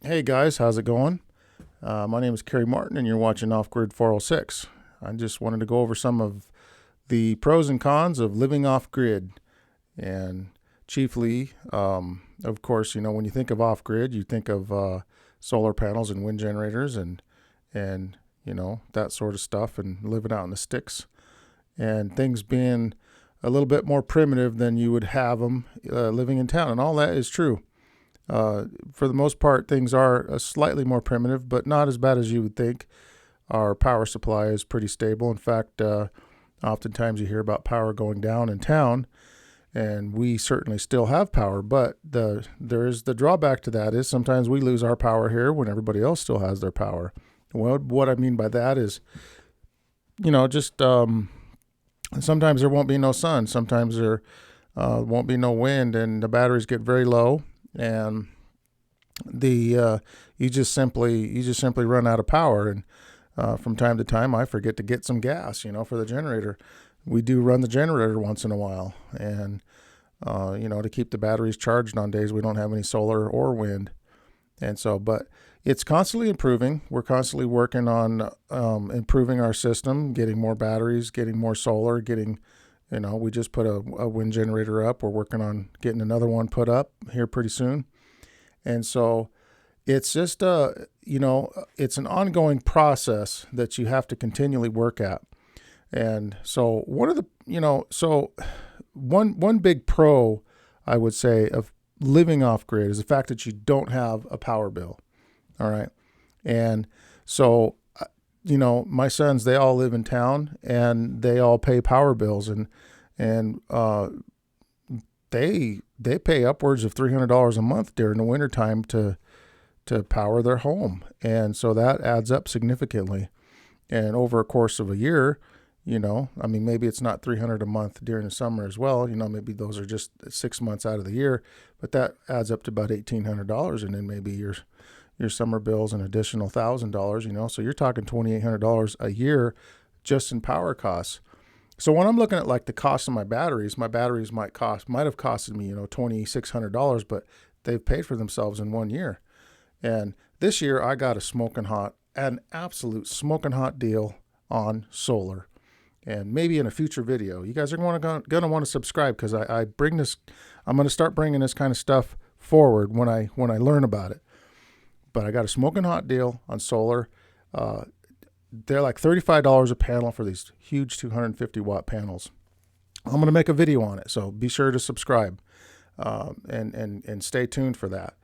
Hey guys, how's it going? My name is Kerry Martin, and you're watching Off Grid 406. I just wanted to go over some of the pros and cons of living off grid, and chiefly, of course, when you think of off grid, you think of solar panels and wind generators, and that sort of stuff, and living out in the sticks, and things being a little bit more primitive than you would have them living in town, and all that is true. For the most part, things are slightly more primitive, but not as bad as you would think. Our power supply is pretty stable. In fact, oftentimes you hear about power going down in town, and we certainly still have power. But there is the drawback to that is sometimes we lose our power here when everybody else still has their power. Well, what I mean by that is, just sometimes there won't be no sun. Sometimes there won't be no wind, and the batteries get very low, and you just simply run out of power. And from time to time I forget to get some gas for the generator. We do run the generator once in a while, and to keep the batteries charged on days we don't have any solar or wind. And so, but it's constantly improving. We're constantly working on improving our system, getting more batteries, getting more solar, we just put a wind generator up. We're working on getting another one put up here pretty soon. And so it's just, it's an ongoing process that you have to continually work at. And so one big pro, I would say, of living off grid is the fact that you don't have a power bill. All right. And so, my sons, they all live in town and they all pay power bills, and they pay upwards of $300 a month during the wintertime to power their home. And so that adds up significantly. And over a course of a year, maybe it's not $300 a month during the summer as well. Maybe those are just 6 months out of the year, but that adds up to about $1,800. And then maybe your summer bill's an additional $1,000, so you're talking $2,800 a year just in power costs. So when I'm looking at like the cost of my batteries might have costed me, $2,600, but they've paid for themselves in 1 year. And this year I got an absolute smoking hot deal on solar. And maybe in a future video, you guys are going to want to subscribe, because I'm going to start bringing this kind of stuff forward when I learn about it. But I got a smoking hot deal on solar. They're like $35 a panel for these huge 250 watt panels. I'm going to make a video on it, so be sure to subscribe and stay tuned for that.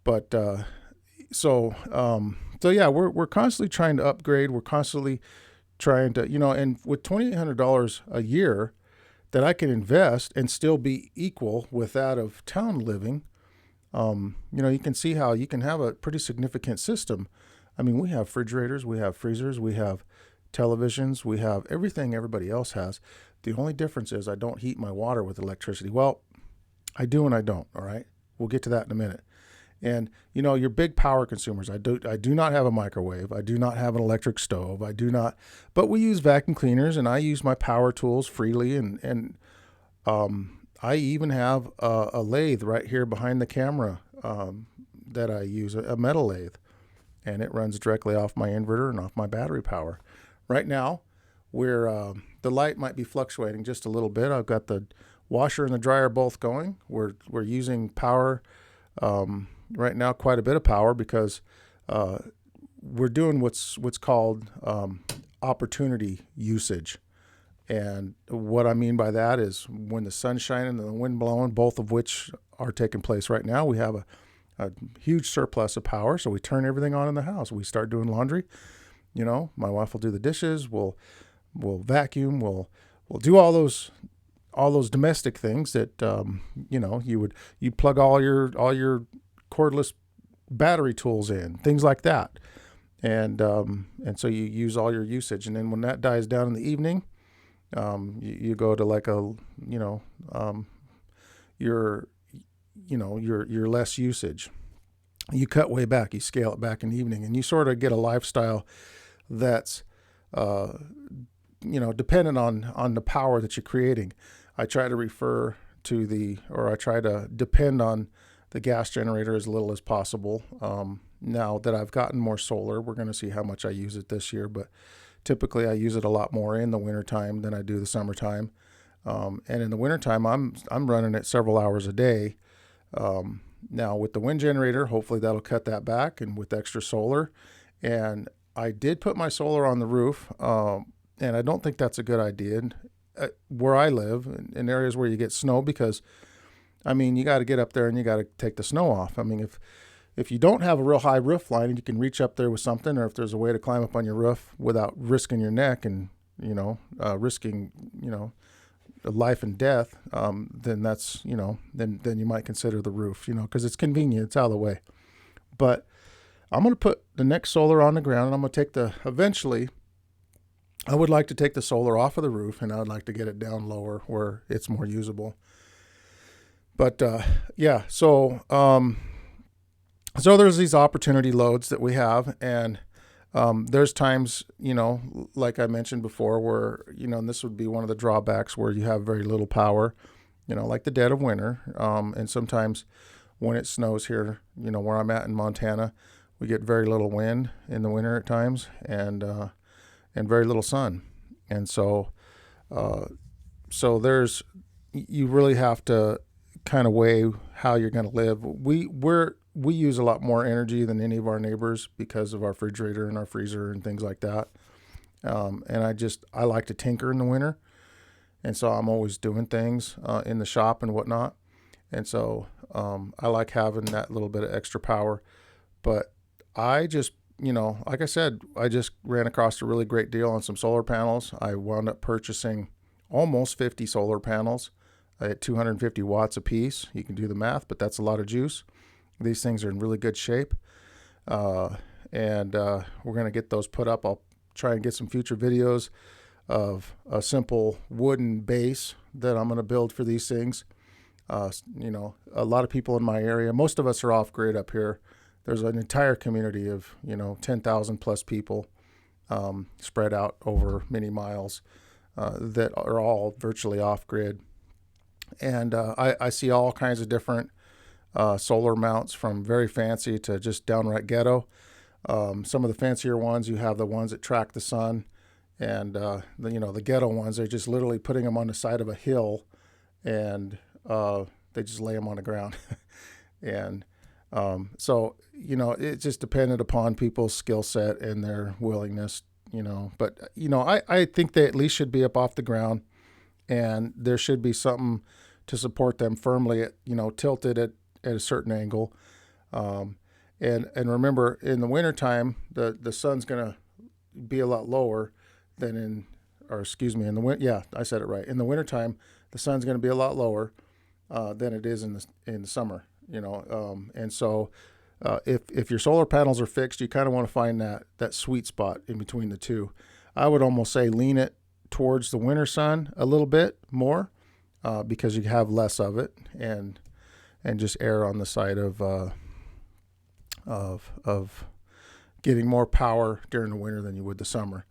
But so yeah, we're constantly trying to upgrade. We're constantly trying to, and with $2,800 a year that I can invest and still be equal with that of town living. You can see how you can have a pretty significant system. We have refrigerators, we have freezers, we have televisions, we have everything everybody else has. The only difference is I don't heat my water with electricity. Well, I do and I don't, all right? We'll get to that in a minute. And, your big power consumers, I do not have a microwave. I do not have an electric stove. But we use vacuum cleaners, and I use my power tools freely. And I even have a lathe right here behind the camera that I use, a metal lathe, and it runs directly off my inverter and off my battery power. Right now, the light might be fluctuating just a little bit. I've got the washer and the dryer both going. We're using power right now, quite a bit of power, because we're doing what's called opportunity usage. And what I mean by that is when the sun's shining and the wind blowing, both of which are taking place right now, we have a huge surplus of power. So we turn everything on in the house. We start doing laundry. My wife will do the dishes. We'll vacuum. We'll do all those domestic things that you plug all your cordless battery tools in, things like that. And so you use all your usage. And then when that dies down in the evening, you go to like your less usage. You cut way back, you scale it back in the evening, and you sort of get a lifestyle that's, dependent on the power that you're creating. I try to depend on the gas generator as little as possible. Now that I've gotten more solar, we're going to see how much I use it this year, but typically I use it a lot more in the wintertime than I do the summertime. And in the wintertime, I'm running it several hours a day. Now with the wind generator, hopefully that'll cut that back, and with extra solar. And I did put my solar on the roof, and I don't think that's a good idea where I live, in areas where you get snow, because I mean, you got to get up there and you got to take the snow off. I mean, if you don't have a real high roof line and you can reach up there with something, or if there's a way to climb up on your roof without risking your neck and, risking, life and death, then that's, then you might consider the roof, because it's convenient, it's out of the way. But I'm going to put the next solar on the ground, and I'm going to eventually, I would like to take the solar off of the roof, and I would like to get it down lower where it's more usable. But so there's these opportunity loads that we have, and there's times, like I mentioned before, where, and this would be one of the drawbacks, where you have very little power, like the dead of winter. And sometimes when it snows here, where I'm at in Montana, we get very little wind in the winter at times, and very little sun. And so you really have to kind of weigh how you're going to live. We use a lot more energy than any of our neighbors because of our refrigerator and our freezer and things like that. And I like to tinker in the winter. And so I'm always doing things in the shop and whatnot. And so I like having that little bit of extra power. But I just, like I said, I just ran across a really great deal on some solar panels. I wound up purchasing almost 50 solar panels at 250 watts a piece. You can do the math, but that's a lot of juice. These things are in really good shape. And we're going to get those put up. I'll try and get some future videos of a simple wooden base that I'm going to build for these things. A lot of people in my area, most of us are off grid up here. There's an entire community of, 10,000 plus people spread out over many miles that are all virtually off grid. And I see all kinds of different solar mounts, from very fancy to just downright ghetto. Some of the fancier ones, you have the ones that track the sun, and the ghetto ones, they're just literally putting them on the side of a hill, and they just lay them on the ground. And so it's just dependent upon people's skill set and their willingness, But I think they at least should be up off the ground, and there should be something to support them firmly, tilted at a certain angle. And remember, in the wintertime, the sun's going to be a lot lower than in the winter. Yeah, I said it right. In the wintertime, the sun's going to be a lot lower than it is in the summer, and so if your solar panels are fixed, you kind of want to find that sweet spot in between the two. I would almost say lean it towards the winter sun a little bit more, because you have less of it, and just err on the side of getting more power during the winter than you would the summer.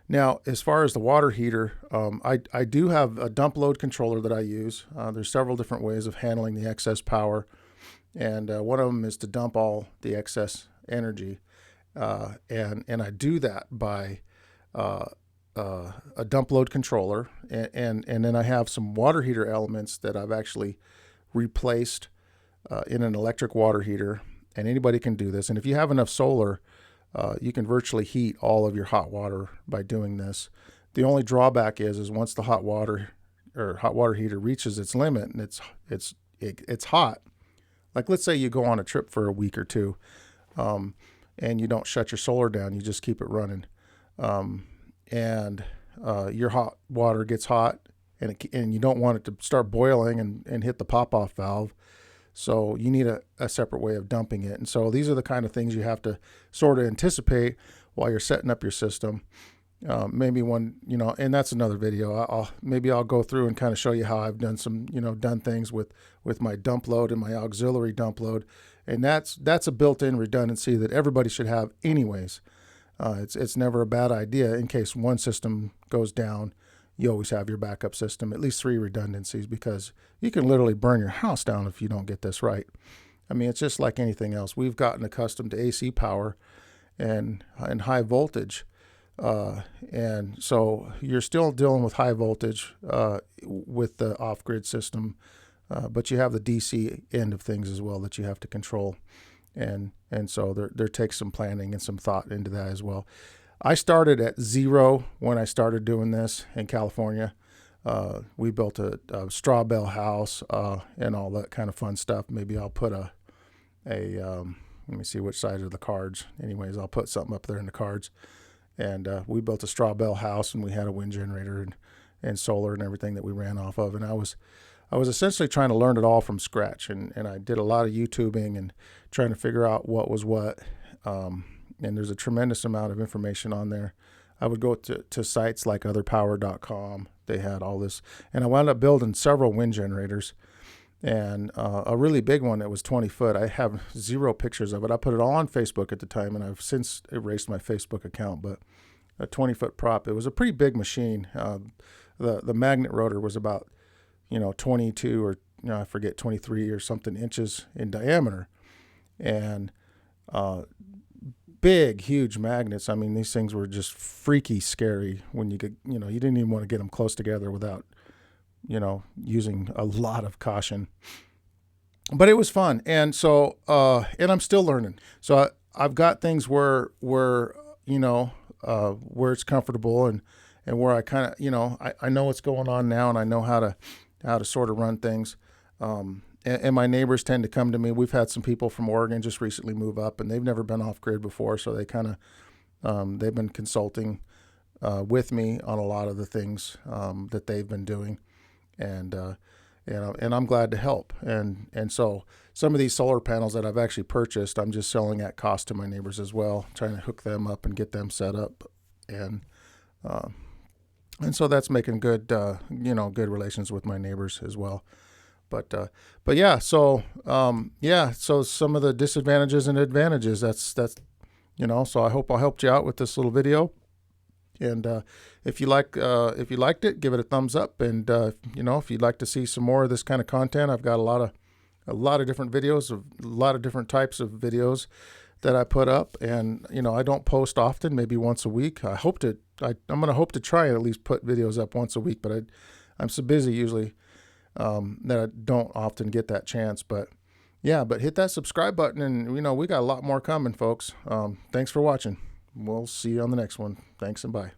Now, as far as the water heater, I do have a dump load controller that I use. There's several different ways of handling the excess power, and one of them is to dump all the excess energy, and I do that by a dump load controller, and then I have some water heater elements that I've actually replaced in an electric water heater. And anybody can do this. And if you have enough solar, you can virtually heat all of your hot water by doing this. The only drawback is once the hot water heater reaches its limit and it's hot. Like, let's say you go on a trip for a week or two, and you don't shut your solar down, you just keep it running, and your hot water gets hot, and you don't want it to start boiling and hit the pop-off valve. So you need a separate way of dumping it. And so these are the kind of things you have to sort of anticipate while you're setting up your system. Maybe one, and that's another video. I'll go through and kind of show you how I've done some, done things with my dump load and my auxiliary dump load. And that's a built-in redundancy that everybody should have anyways. It's never a bad idea in case one system goes down. you always have your backup system, at least 3 redundancies, because you can literally burn your house down if you don't get this right. I mean, it's just like anything else. We've gotten accustomed to AC power and high voltage. And so you're still dealing with high voltage with the off-grid system, but you have the DC end of things as well that you have to control. And so there takes some planning and some thought into that as well. I started at 0 when I started doing this in California. We built a straw bale house and all that kind of fun stuff. Maybe I'll put let me see which side of the cards. Anyways, I'll put something up there in the cards. And we built a straw bale house, and we had a wind generator and solar and everything that we ran off of. And I was essentially trying to learn it all from scratch. And I did a lot of YouTubing and trying to figure out what was what. And there's a tremendous amount of information on there. I would go to sites like otherpower.com. They had all this. And I wound up building several wind generators. And a really big one that was 20 foot. I have 0 pictures of it. I put it all on Facebook at the time, and I've since erased my Facebook account. But a 20-foot prop. It was a pretty big machine. The magnet rotor was about 22 or I forget 23 or something inches in diameter, and big, huge magnets. I mean, these things were just freaky scary when you could, you didn't even want to get them close together without using a lot of caution. But it was fun. And so, and I'm still learning. So I've got things where it's comfortable and where I kind of, I know what's going on now, and I know how to sort of run things. And my neighbors tend to come to me. We've had some people from Oregon just recently move up, and they've never been off grid before. So they kind of, they've been consulting with me on a lot of the things that they've been doing. And I'm glad to help. And so some of these solar panels that I've actually purchased, I'm just selling at cost to my neighbors as well, trying to hook them up and get them set up. And so that's making good, good relations with my neighbors as well. But yeah, so some of the disadvantages and advantages, that's, so I hope I helped you out with this little video. And if you liked it, give it a thumbs up. And if you'd like to see some more of this kind of content, I've got a lot of different videos, a lot of different types of videos that I put up. And I don't post often, maybe once a week. I'm going to hope to try and at least put videos up once a week, but I'm so busy usually that I don't often get that chance. But yeah, but hit that subscribe button, and we got a lot more coming, folks. Thanks for watching. We'll see you on the next one. Thanks and bye.